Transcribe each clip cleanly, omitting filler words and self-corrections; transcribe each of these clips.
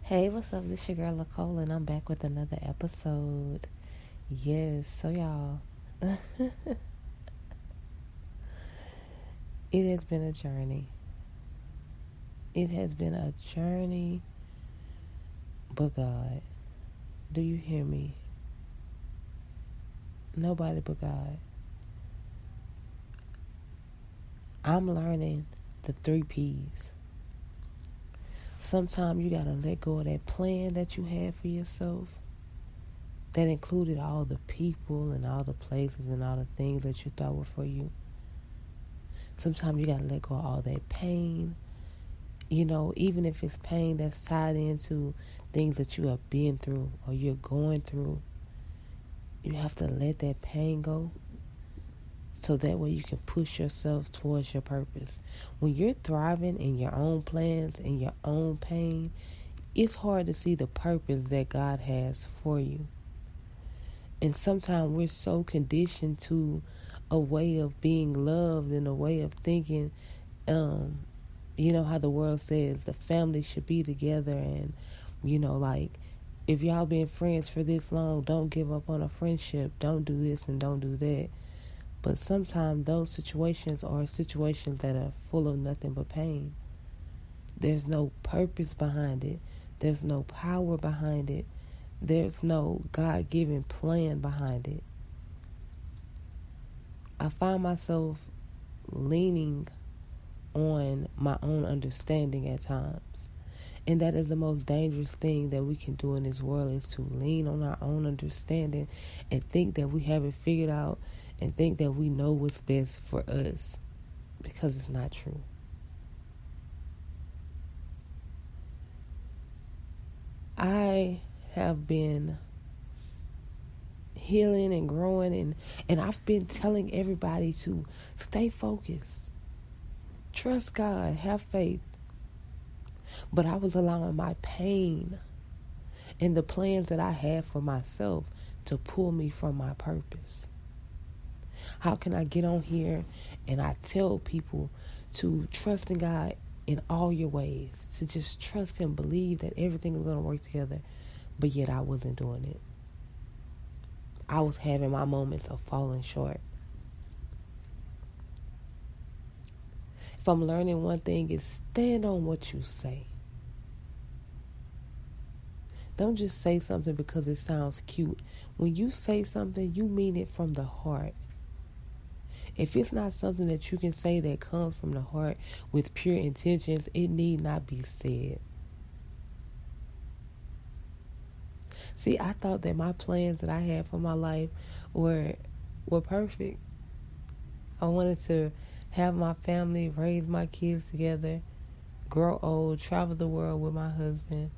Hey, what's up? This your girl Nicole, and I'm back with another episode. Yes, so y'all, it has been a journey. It has been a journey, but God, do you hear me? Nobody but God. I'm learning the 3 P's. Sometimes you gotta let go of that plan that you had for yourself. That included all the people and all the places and all the things that you thought were for you. Sometimes you gotta let go of all that pain. Even if it's pain that's tied into things that you have been through or you're going through, you have to let that pain go so that way you can push yourself towards your purpose. When you're thriving in your own plans and your own pain, it's hard to see the purpose that God has for you. And sometimes we're so conditioned to a way of being loved and a way of thinking, how the world says the family should be together, and like, if y'all been friends for this long, don't give up on a friendship, don't do this and don't do that. But sometimes those situations are situations that are full of nothing but pain. There's no purpose behind it. There's no power behind it. There's no God-given plan behind it. I find myself leaning on my own understanding at times. And that is the most dangerous thing that we can do in this world, is to lean on our own understanding and think that we have it figured out and think that we know what's best for us, because it's not true. I have been healing and growing, and I've been telling everybody to stay focused. Trust God, have faith. But I was allowing my pain and the plans that I had for myself to pull me from my purpose. How can I get on here and I tell people to trust in God in all your ways, to just trust Him, believe that everything is going to work together, but yet I wasn't doing it. I was having my moments of falling short. If I'm learning one thing, is stand on what you say. Don't just say something because it sounds cute. When you say something, you mean it from the heart. If it's not something that you can say that comes from the heart with pure intentions, it need not be said. See, I thought that my plans that I had for my life were perfect. I wanted to have my family, raise my kids together, grow old, travel the world with my husband,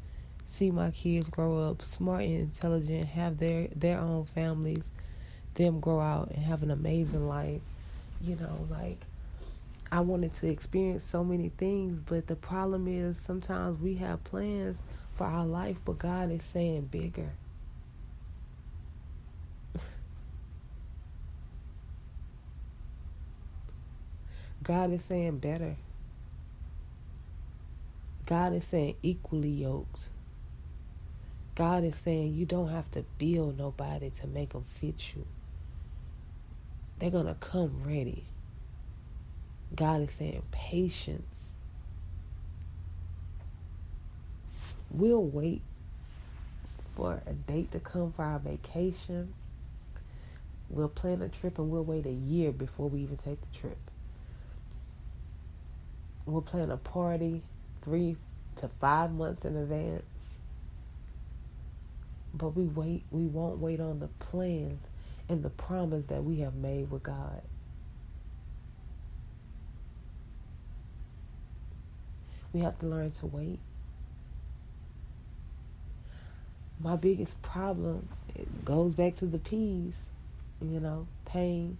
see my kids grow up smart and intelligent, have their own families, them grow out and have an amazing life. I wanted to experience so many things, but the problem is sometimes we have plans for our life, but God is saying bigger. God is saying better. God is saying equally yoked. God is saying you don't have to build nobody to make them fit you. They're going to come ready. God is saying patience. We'll wait for a date to come for our vacation. We'll plan a trip and we'll wait a year before we even take the trip. We'll plan a party 3 to 5 months in advance. But we won't wait on the plans and the promise that we have made with God. We have to learn to wait. My biggest problem, it goes back to the P's, pain,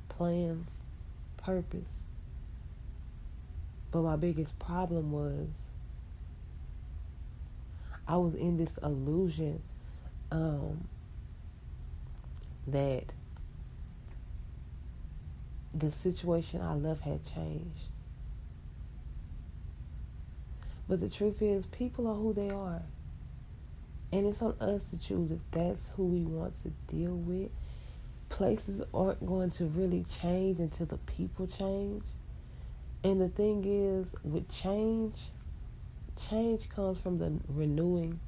plans, purpose. But my biggest problem was I was in this illusion that the situation I love had changed. But the truth is, people are who they are. And it's on us to choose if that's who we want to deal with. Places aren't going to really change until the people change. And the thing is, with change comes from the renewing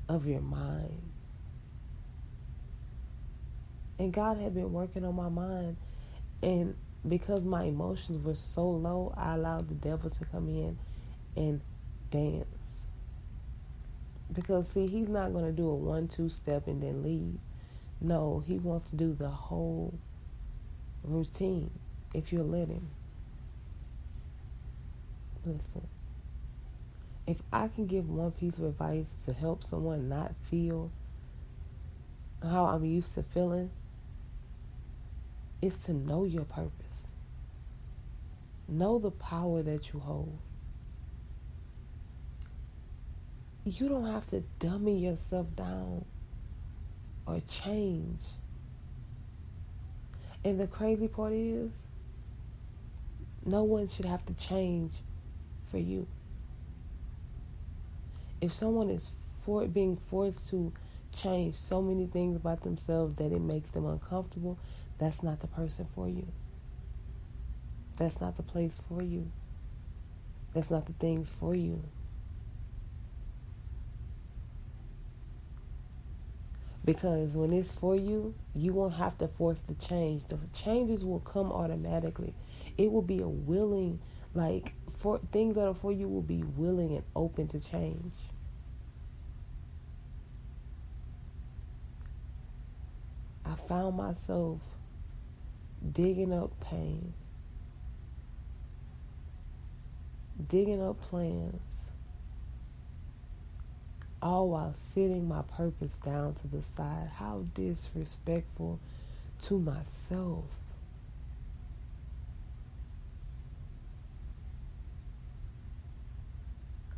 of your mind. And God had been working on my mind. And because my emotions were so low, I allowed the devil to come in and dance. Because, see, he's not going to do a 1-2 step and then leave. No, he wants to do the whole routine if you'll let him. Listen, if I can give one piece of advice to help someone not feel how I'm used to feeling, it's to know your purpose. Know the power that you hold. You don't have to dummy yourself down or change. And the crazy part is, no one should have to change for you. If someone is being forced to change so many things about themselves that it makes them uncomfortable, that's not the person for you. That's not the place for you. That's not the things for you. Because when it's for you, you won't have to force the change. The changes will come automatically. It will be a willing, for things that are for you will be willing and open to change. I found myself digging up pain, digging up plans, all while sitting my purpose down to the side. How disrespectful to myself.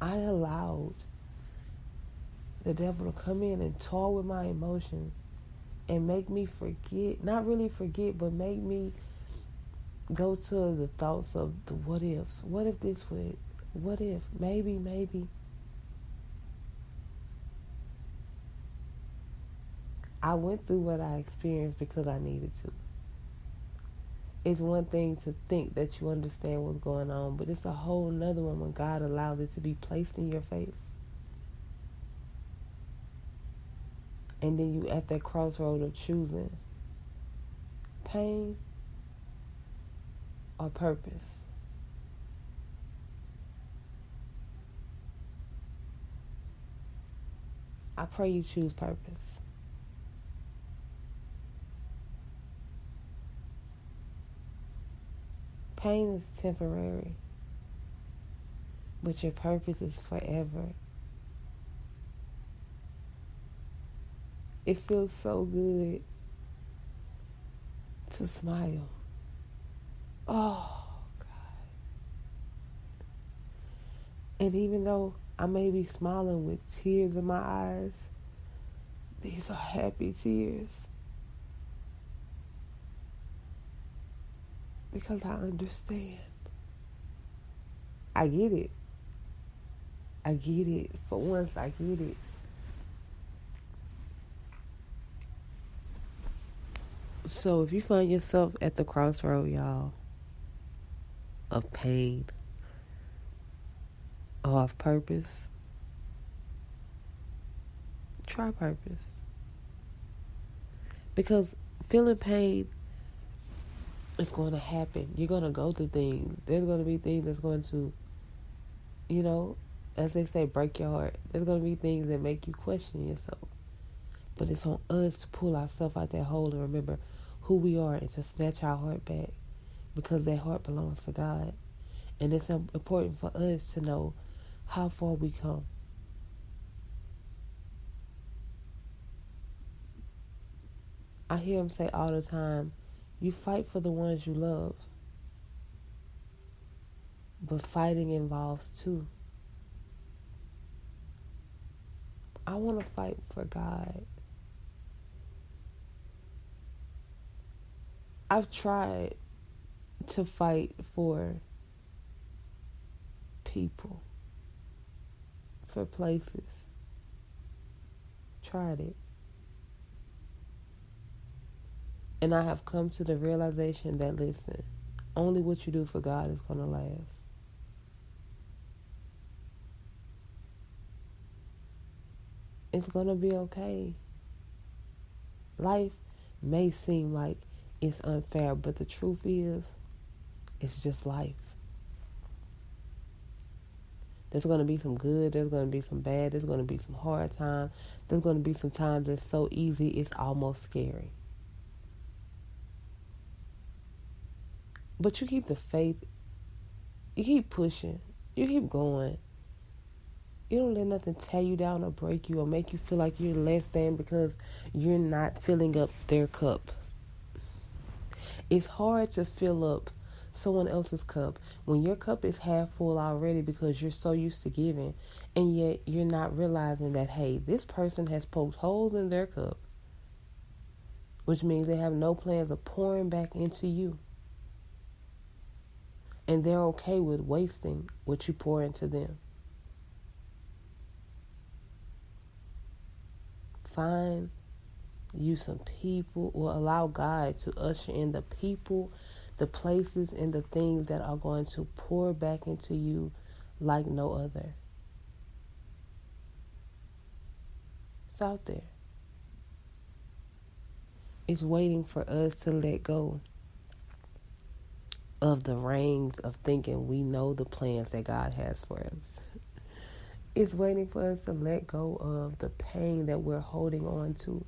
I allowed the devil to come in and toy with my emotions and make me forget, not really forget, but make me go to the thoughts of the what ifs. What if this would, what if, maybe. I went through what I experienced because I needed to. It's one thing to think that you understand what's going on, but it's a whole nother one when God allows it to be placed in your face. And then you at that crossroad of choosing pain or purpose. I pray you choose purpose. Pain is temporary, but your purpose is forever. It feels so good to smile. Oh, God. And even though I may be smiling with tears in my eyes, these are happy tears. Because I understand. I get it. I get it. For once, I get it. So if you find yourself at the crossroad, y'all, of pain or of purpose, try purpose. Because feeling pain is going to happen. You're going to go through things. There's going to be things that's going to, as they say, break your heart. There's going to be things that make you question yourself. But it's on us to pull ourselves out that hole and remember who we are and to snatch our heart back, because that heart belongs to God. And it's important for us to know how far we come. I hear him say all the time, you fight for the ones you love. But fighting involves two. I want to fight for God. I've tried to fight for people. for places. Tried it. And I have come to the realization that, listen, only what you do for God is going to last. It's going to be okay. Life may seem like it's unfair, but the truth is, it's just life. There's going to be some good, there's going to be some bad, there's going to be some hard times, there's going to be some times that's so easy it's almost scary. But you keep the faith, you keep pushing, you keep going. You don't let nothing tear you down or break you or make you feel like you're less than because you're not filling up their cup. It's hard to fill up someone else's cup when your cup is half full already because you're so used to giving, and yet you're not realizing that, hey, this person has poked holes in their cup, which means they have no plans of pouring back into you. And they're okay with wasting what you pour into them. Find you some people, or allow God to usher in the people, the places, and the things that are going to pour back into you like no other. It's out there. It's waiting for us to let go of the reins of thinking we know the plans that God has for us. It's waiting for us to let go of the pain that we're holding on to.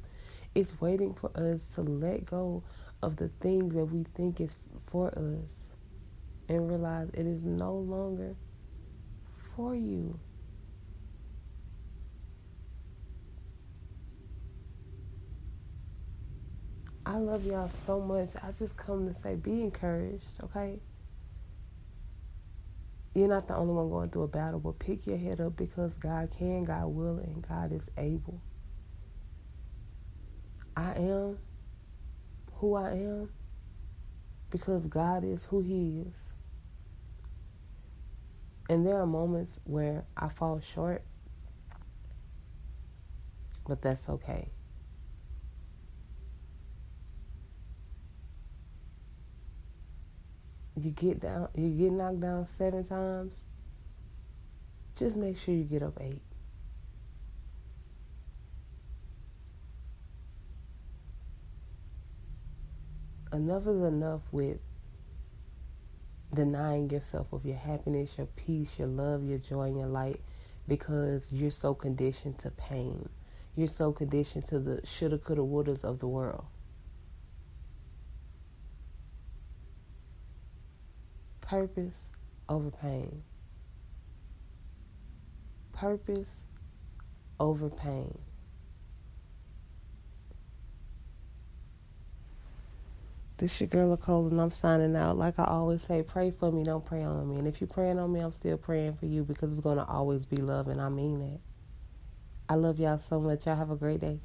It's waiting for us to let go of the things that we think is for us and realize it is no longer for you. I love y'all so much. I just come to say, be encouraged, okay? You're not the only one going through a battle, but pick your head up because God can, God will, and God is able. I am who I am because God is who He is. And there are moments where I fall short, but that's okay. You get knocked down 7 times, just make sure you get up 8. Enough is enough with denying yourself of your happiness, your peace, your love, your joy, and your light because you're so conditioned to pain. You're so conditioned to the shoulda, coulda, wouldas of the world. Purpose over pain. Purpose over pain. This your girl Nicole, and I'm signing out. Like I always say, pray for me, don't pray on me. And if you're praying on me, I'm still praying for you because it's going to always be love, and I mean that. I love y'all so much. Y'all have a great day.